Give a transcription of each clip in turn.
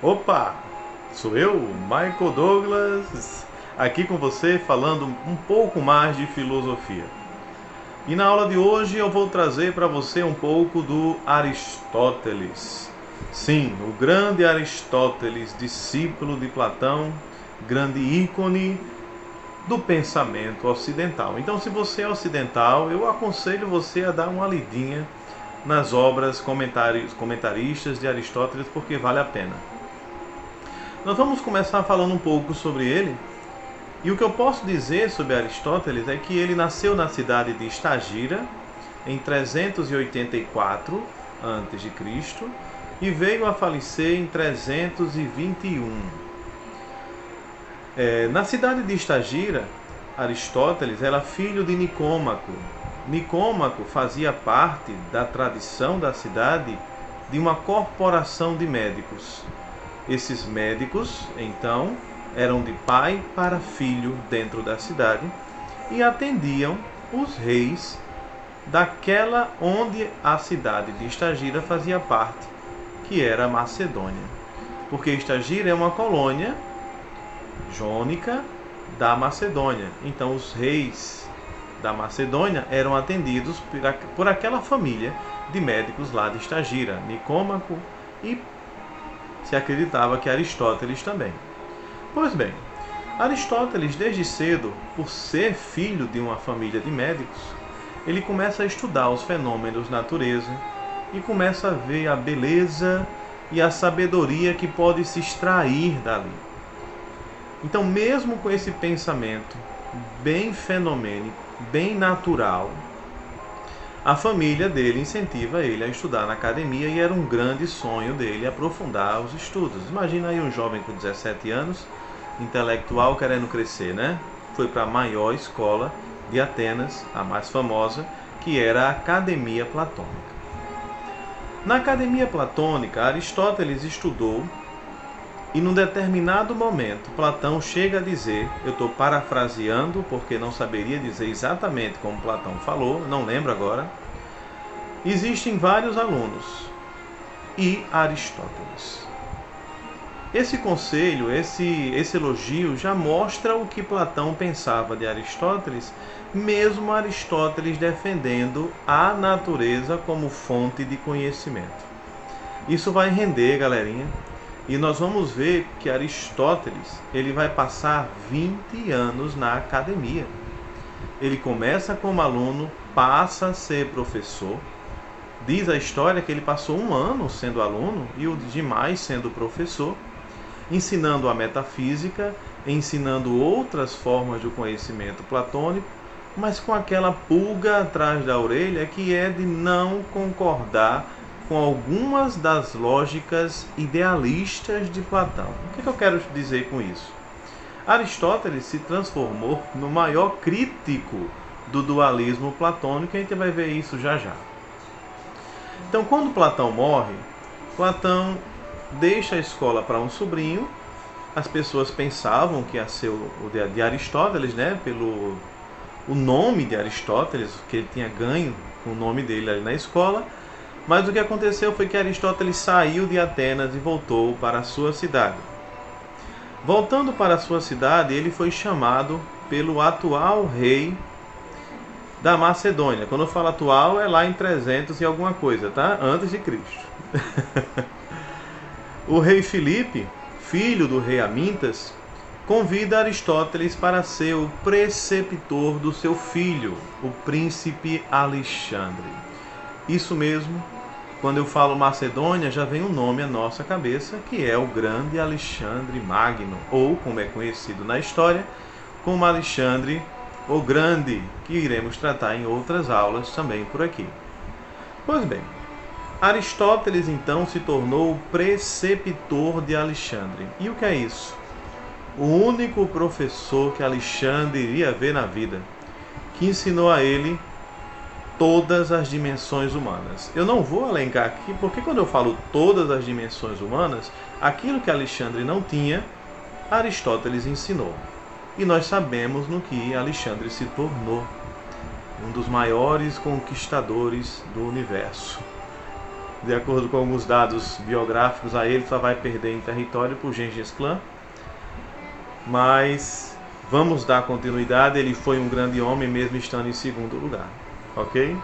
Opa! Sou eu, Michael Douglas, aqui com você falando um pouco mais de filosofia. E na aula de hoje eu vou trazer para você um pouco do Aristóteles. Sim, o grande Aristóteles, discípulo de Platão, grande ícone do pensamento ocidental. Então, se você é ocidental, eu aconselho você a dar uma lidinha nas obras comentaristas de Aristóteles, porque vale a pena. Nós vamos começar falando um pouco sobre ele. E o que eu posso dizer sobre Aristóteles é que ele nasceu na cidade de Estagira em 384 a.C. e veio a falecer em 321. Na cidade de Estagira, Aristóteles era filho de Nicômaco. Nicômaco fazia parte da tradição da cidade de uma corporação de médicos. Esses médicos, então, eram de pai para filho dentro da cidade e atendiam os reis daquela onde a cidade de Estagira fazia parte, que era a Macedônia. Porque Estagira é uma colônia jônica da Macedônia. Então os reis da Macedônia eram atendidos por aquela família de médicos lá de Estagira, Nicômaco, e se acreditava que Aristóteles também. Pois bem, Aristóteles desde cedo, por ser filho de uma família de médicos, ele começa a estudar os fenômenos da natureza e começa a ver a beleza e a sabedoria que pode se extrair dali. Então, mesmo com esse pensamento bem fenomênico, bem natural, a família dele incentiva ele a estudar na academia e era um grande sonho dele aprofundar os estudos. Imagina aí um jovem com 17 anos, intelectual, querendo crescer, né? Foi para a maior escola de Atenas, a mais famosa, que era a Academia Platônica. Na Academia Platônica, Aristóteles estudou e num determinado momento, Platão chega a dizer, eu estou parafraseando porque não saberia dizer exatamente como Platão falou, não lembro agora, existem vários alunos e Aristóteles. Esse conselho, esse elogio já mostra o que Platão pensava de Aristóteles, mesmo Aristóteles defendendo a natureza como fonte de conhecimento. Isso vai render, galerinha, e nós vamos ver que Aristóteles ele vai passar 20 anos na academia. Ele começa como aluno, passa a ser professor. Diz a história que ele passou 1 ano sendo aluno e o demais sendo professor, ensinando a metafísica, ensinando outras formas do conhecimento platônico, mas com aquela pulga atrás da orelha que é de não concordar com algumas das lógicas idealistas de Platão. O que eu quero dizer com isso? Aristóteles se transformou no maior crítico do dualismo platônico, e a gente vai ver isso já já. Então, quando Platão morre, Platão deixa a escola para um sobrinho. As pessoas pensavam que ia ser o de Aristóteles, né? Pelo o nome de Aristóteles, que ele tinha ganho o nome dele ali na escola. Mas o que aconteceu foi que Aristóteles saiu de Atenas e voltou para a sua cidade. Voltando para a sua cidade, ele foi chamado pelo atual rei da Macedônia. Quando eu falo atual, é lá em 300 e alguma coisa, tá? Antes de Cristo. O rei Filipe, filho do rei Amintas, convida Aristóteles para ser o preceptor do seu filho, o príncipe Alexandre. Isso mesmo, quando eu falo Macedônia, já vem um nome à nossa cabeça, que é o grande Alexandre Magno, ou como é conhecido na história, como Alexandre o Grande, que iremos tratar em outras aulas também por aqui. Pois bem, Aristóteles então se tornou o preceptor de Alexandre. E o que é isso? O único professor que Alexandre iria ver na vida, que ensinou a ele todas as dimensões humanas. Eu não vou elencar aqui, porque quando eu falo todas as dimensões humanas, aquilo que Alexandre não tinha, Aristóteles ensinou. E nós sabemos no que Alexandre se tornou, um dos maiores conquistadores do universo. De acordo com alguns dados biográficos, a ele só vai perder em território por Gengis Khan. Mas vamos dar continuidade, ele foi um grande homem mesmo estando em segundo lugar, ok?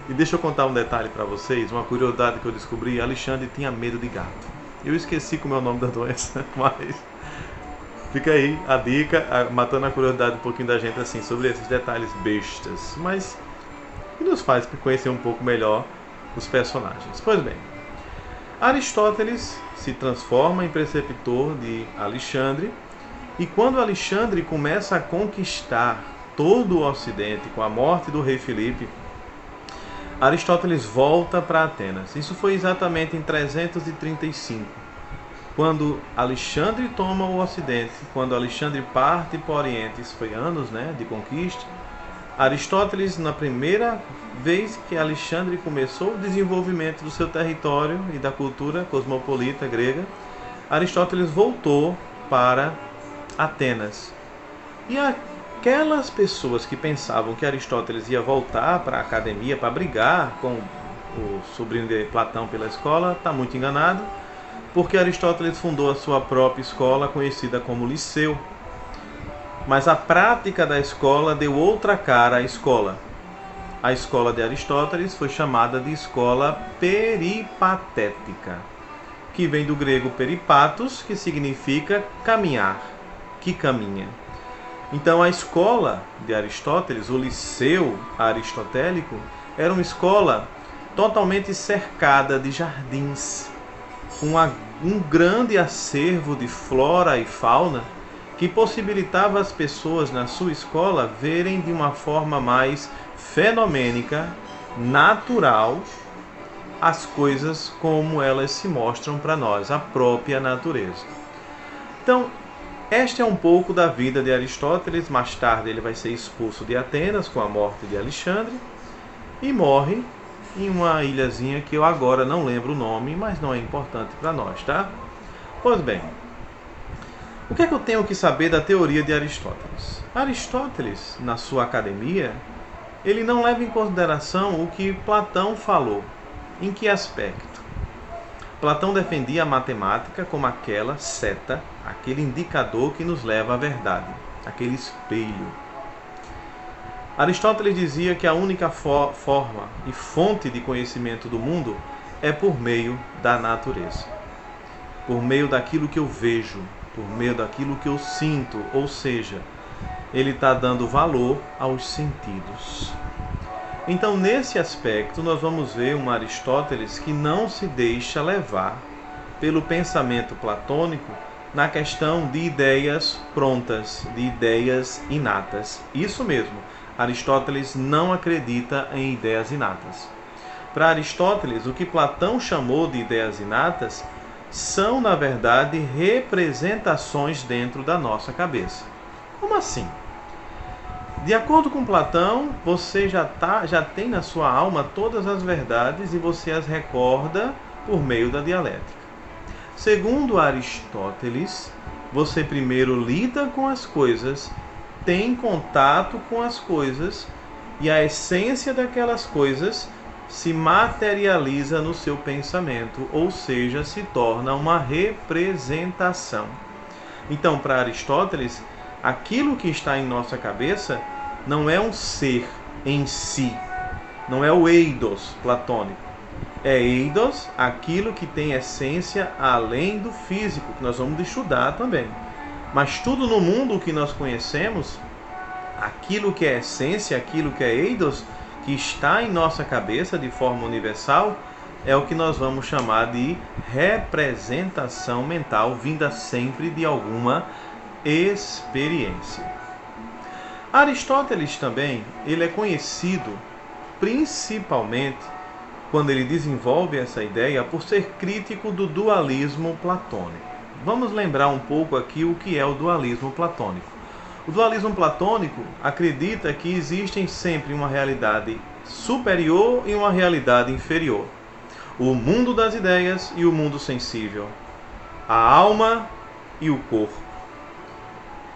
E deixa eu contar um detalhe para vocês, uma curiosidade que eu descobri: Alexandre tinha medo de gato. Eu esqueci como é o nome da doença, mas fica aí a dica, matando a curiosidade um pouquinho da gente assim, sobre esses detalhes bestas, mas que nos faz conhecer um pouco melhor os personagens. Pois bem, Aristóteles se transforma em preceptor de Alexandre, e quando Alexandre começa a conquistar todo o Ocidente com a morte do rei Filipe, Aristóteles volta para Atenas. Isso foi exatamente em 335, quando Alexandre toma o Ocidente, quando Alexandre parte para o Oriente. Isso foi anos, de conquista. Aristóteles, na primeira vez que Alexandre começou o desenvolvimento do seu território e da cultura cosmopolita grega, Aristóteles voltou para Atenas. E aquelas pessoas que pensavam que Aristóteles ia voltar para a academia para brigar com o sobrinho de Platão pela escola, está muito enganado, porque Aristóteles fundou a sua própria escola, conhecida como Liceu. Mas a prática da escola deu outra cara à escola. A escola de Aristóteles foi chamada de escola peripatética, que vem do grego peripatos, que significa caminhar, que caminha. Então a escola de Aristóteles, o Liceu aristotélico, era uma escola totalmente cercada de jardins, com um grande acervo de flora e fauna, que possibilitava às pessoas na sua escola verem de uma forma mais fenomênica, natural, as coisas como elas se mostram para nós, a própria natureza. Então, esta é um pouco da vida de Aristóteles. Mais tarde ele vai ser expulso de Atenas com a morte de Alexandre e morre em uma ilhazinha que eu agora não lembro o nome, mas não é importante para nós, tá? Pois bem, o que é que eu tenho que saber da teoria de Aristóteles? Aristóteles, na sua academia, ele não leva em consideração o que Platão falou. Em que aspecto? Platão defendia a matemática como aquela seta, aquele indicador que nos leva à verdade, aquele espelho. Aristóteles dizia que a única forma e fonte de conhecimento do mundo é por meio da natureza, por meio daquilo que eu vejo, por meio daquilo que eu sinto, ou seja, ele está dando valor aos sentidos. Então, nesse aspecto, nós vamos ver um Aristóteles que não se deixa levar pelo pensamento platônico na questão de ideias prontas, de ideias inatas. Isso mesmo, Aristóteles não acredita em ideias inatas. Para Aristóteles, o que Platão chamou de ideias inatas são, na verdade, representações dentro da nossa cabeça. Como assim? De acordo com Platão, você já tem na sua alma todas as verdades e você as recorda por meio da dialética. Segundo Aristóteles, você primeiro lida com as coisas, tem contato com as coisas e a essência daquelas coisas se materializa no seu pensamento, ou seja, se torna uma representação. Então, para Aristóteles, aquilo que está em nossa cabeça não é um ser em si, não é o eidos platônico. É eidos, aquilo que tem essência além do físico, que nós vamos estudar também. Mas tudo no mundo que nós conhecemos, aquilo que é essência, aquilo que é eidos, que está em nossa cabeça de forma universal, é o que nós vamos chamar de representação mental, vinda sempre de alguma experiência. Aristóteles também, ele é conhecido principalmente quando ele desenvolve essa ideia por ser crítico do dualismo platônico. Vamos lembrar um pouco aqui o que é o dualismo platônico. O dualismo platônico acredita que existem sempre uma realidade superior e uma realidade inferior. O mundo das ideias e o mundo sensível. A alma e o corpo.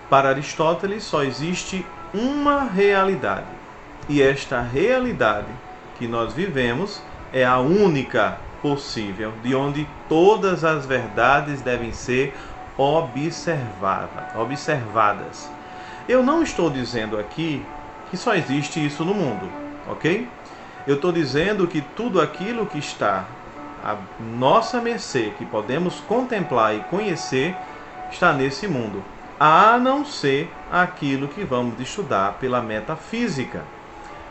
Para Aristóteles só existe uma realidade. E esta realidade que nós vivemos é a única possível, de onde todas as verdades devem ser observadas. Eu não estou dizendo aqui que só existe isso no mundo, ok? Eu estou dizendo que tudo aquilo que está à nossa mercê, que podemos contemplar e conhecer, está nesse mundo, a não ser aquilo que vamos estudar pela metafísica.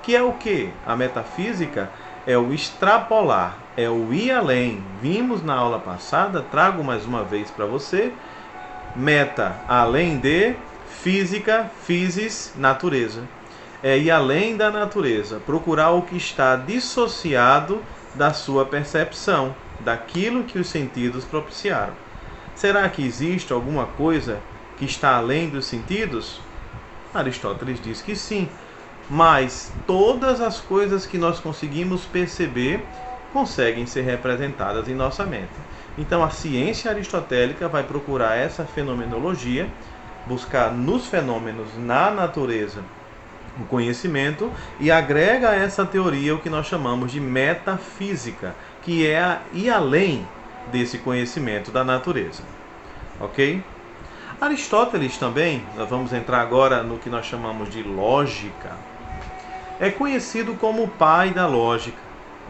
Que é o que? A metafísica é o extrapolar, é o ir além. Vimos na aula passada, trago mais uma vez para você, meta, além de, física, physis, natureza. É ir além da natureza, procurar o que está dissociado da sua percepção, daquilo que os sentidos propiciaram. Será que existe alguma coisa que está além dos sentidos? Aristóteles diz que sim, mas todas as coisas que nós conseguimos perceber conseguem ser representadas em nossa mente. Então a ciência aristotélica vai procurar essa fenomenologia, buscar nos fenômenos, na natureza, o conhecimento, e agrega a essa teoria o que nós chamamos de metafísica, que é ir além desse conhecimento da natureza. Ok? Aristóteles também, nós vamos entrar agora no que nós chamamos de lógica, é conhecido como o pai da lógica.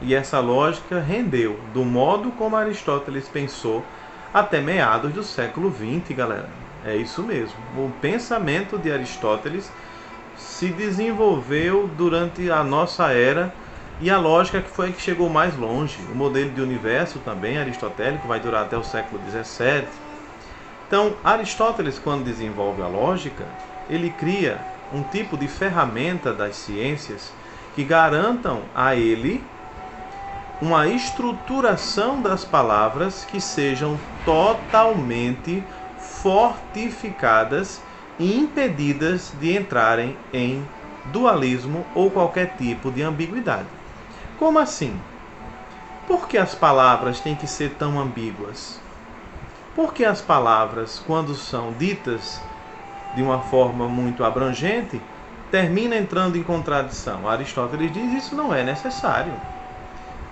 E essa lógica rendeu, do modo como Aristóteles pensou, até meados do século XX, galera. É isso mesmo. O pensamento de Aristóteles se desenvolveu durante a nossa era, e a lógica que foi a que chegou mais longe. O modelo de universo também aristotélico vai durar até o século XVII. Então, Aristóteles, quando desenvolve a lógica, ele cria um tipo de ferramenta das ciências que garantam a ele uma estruturação das palavras que sejam totalmente fortificadas e impedidas de entrarem em dualismo ou qualquer tipo de ambiguidade. Como assim? Por que as palavras têm que ser tão ambíguas? Por que as palavras, quando são ditas de uma forma muito abrangente, terminam entrando em contradição? Aristóteles diz que isso não é necessário.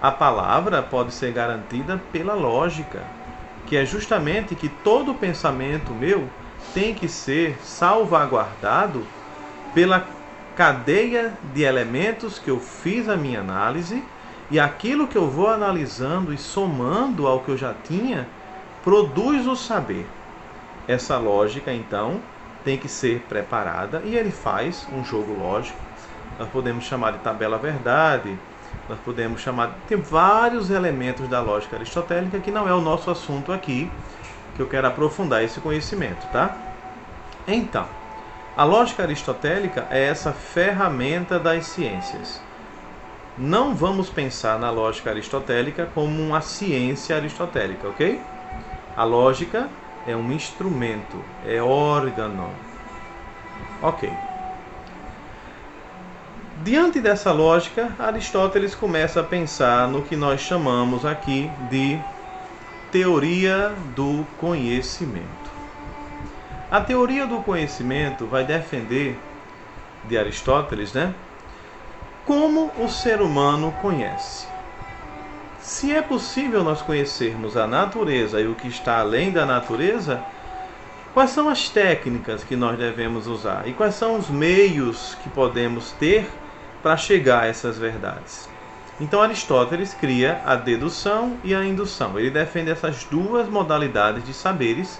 A palavra pode ser garantida pela lógica, que é justamente que todo pensamento meu tem que ser salvaguardado pela cadeia de elementos que eu fiz a minha análise, e aquilo que eu vou analisando e somando ao que eu já tinha, produz o saber. Essa lógica, então, tem que ser preparada, e ele faz um jogo lógico. Nós podemos chamar de tabela-verdade, nós podemos chamar... Tem vários elementos da lógica aristotélica que não é o nosso assunto aqui, que eu quero aprofundar esse conhecimento, tá? Então, a lógica aristotélica é essa ferramenta das ciências. Não vamos pensar na lógica aristotélica como uma ciência aristotélica, ok? A lógica é um instrumento, é órgão. Ok. Diante dessa lógica, Aristóteles começa a pensar no que nós chamamos aqui de teoria do conhecimento. A teoria do conhecimento vai defender, de Aristóteles, como o ser humano conhece. Se é possível nós conhecermos a natureza e o que está além da natureza, quais são as técnicas que nós devemos usar? E quais são os meios que podemos ter para chegar a essas verdades? Então Aristóteles cria a dedução e a indução. Ele defende essas duas modalidades de saberes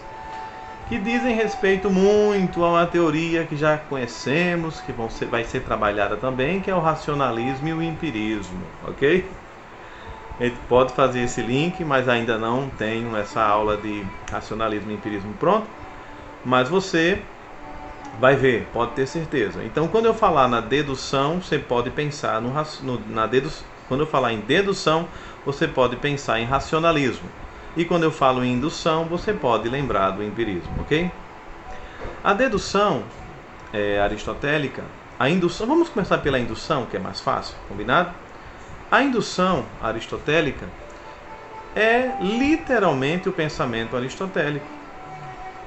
que dizem respeito muito a uma teoria que já conhecemos, que vai ser trabalhada também, que é o racionalismo e o empirismo, ok? A gente pode fazer esse link, mas ainda não tenho essa aula de racionalismo e empirismo pronto, mas você vai ver, pode ter certeza. Então, quando eu falar na dedução, você pode pensar na dedução. Quando eu falar em dedução, você pode pensar em racionalismo. E quando eu falo em indução, você pode lembrar do empirismo, ok? A dedução aristotélica, a indução, vamos começar pela indução, que é mais fácil, combinado? A indução aristotélica é literalmente o pensamento aristotélico.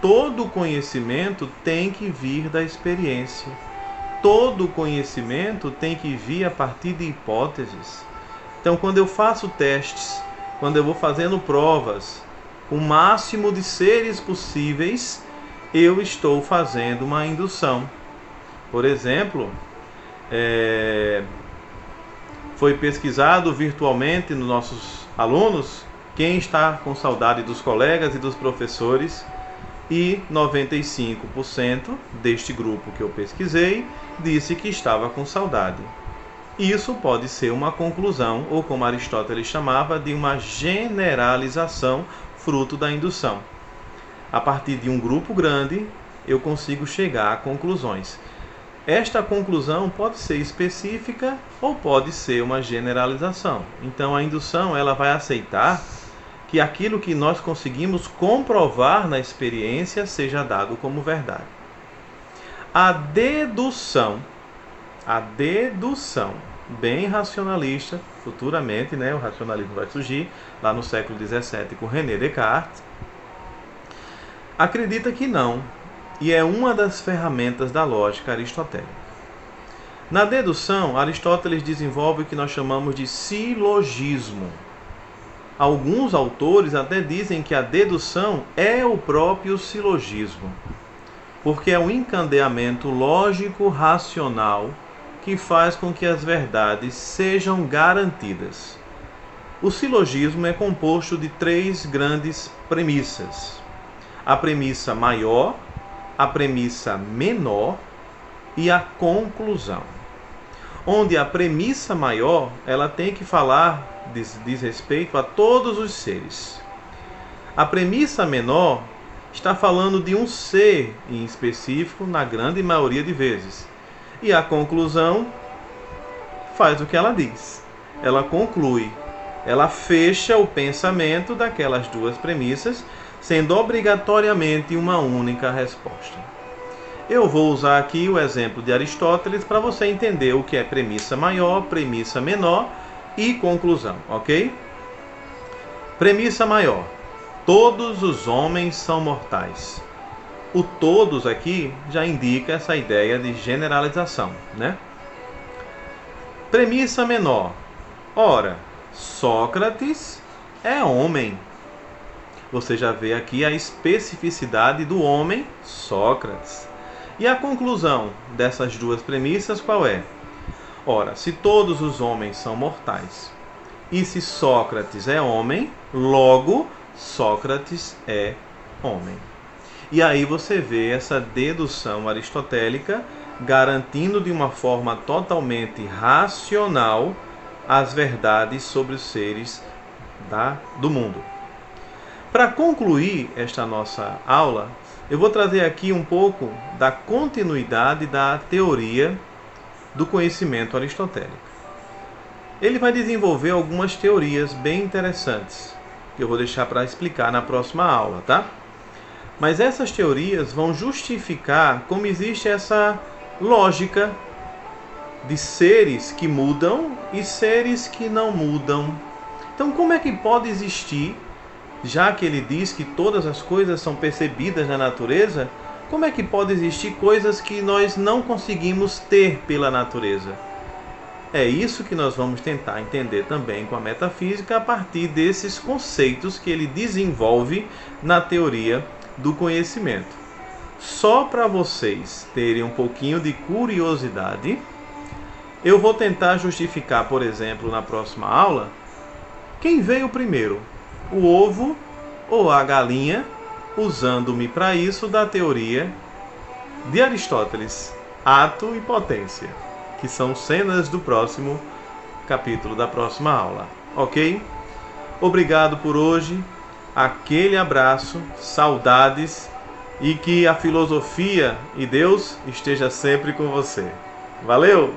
Todo conhecimento tem que vir da experiência. Todo conhecimento tem que vir a partir de hipóteses. Então, quando eu faço testes quando eu vou fazendo provas com o máximo de seres possíveis, eu estou fazendo uma indução. Por exemplo, foi pesquisado virtualmente nos nossos alunos quem está com saudade dos colegas e dos professores, e 95% deste grupo que eu pesquisei disse que estava com saudade. Isso pode ser uma conclusão, ou como Aristóteles chamava, de uma generalização fruto da indução. A partir de um grupo grande, eu consigo chegar a conclusões. Esta conclusão pode ser específica ou pode ser uma generalização. Então a indução ela vai aceitar que aquilo que nós conseguimos comprovar na experiência seja dado como verdade. A dedução, bem racionalista, futuramente, o racionalismo vai surgir lá no século XVII com René Descartes, acredita que não, e é uma das ferramentas da lógica aristotélica. Na dedução, Aristóteles desenvolve o que nós chamamos de silogismo. Alguns autores até dizem que a dedução é o próprio silogismo, porque é um encadeamento lógico racional que faz com que as verdades sejam garantidas. O silogismo é composto de 3 grandes premissas: a premissa maior, a premissa menor e a conclusão. Onde a premissa maior ela tem que falar, diz respeito a todos os seres. A premissa menor está falando de um ser em específico, na grande maioria de vezes. E a conclusão faz o que ela diz. Ela conclui, ela fecha o pensamento daquelas 2 premissas, sendo obrigatoriamente uma única resposta. Eu vou usar aqui o exemplo de Aristóteles para você entender o que é premissa maior, premissa menor e conclusão, ok? Premissa maior: todos os homens são mortais. O todos aqui já indica essa ideia de generalização, Premissa menor: ora, Sócrates é homem. Você já vê aqui a especificidade do homem Sócrates. E a conclusão dessas 2 premissas qual é? Ora, se todos os homens são mortais, e se Sócrates é homem, logo Sócrates é homem. E aí você vê essa dedução aristotélica garantindo de uma forma totalmente racional as verdades sobre os seres do mundo. Para concluir esta nossa aula, eu vou trazer aqui um pouco da continuidade da teoria do conhecimento aristotélico. Ele vai desenvolver algumas teorias bem interessantes, que eu vou deixar para explicar na próxima aula, tá? Mas essas teorias vão justificar como existe essa lógica de seres que mudam e seres que não mudam. Então, como é que pode existir, já que ele diz que todas as coisas são percebidas na natureza, como é que pode existir coisas que nós não conseguimos ter pela natureza? É isso que nós vamos tentar entender também com a metafísica a partir desses conceitos que ele desenvolve na teoria do conhecimento. Só para vocês terem um pouquinho de curiosidade, eu vou tentar justificar, por exemplo, na próxima aula, quem veio primeiro, o ovo ou a galinha, usando-me para isso da teoria de Aristóteles, ato e potência, que são cenas do próximo capítulo da próxima aula, ok? Obrigado por hoje, aquele abraço, saudades e que a filosofia e Deus esteja sempre com você. Valeu!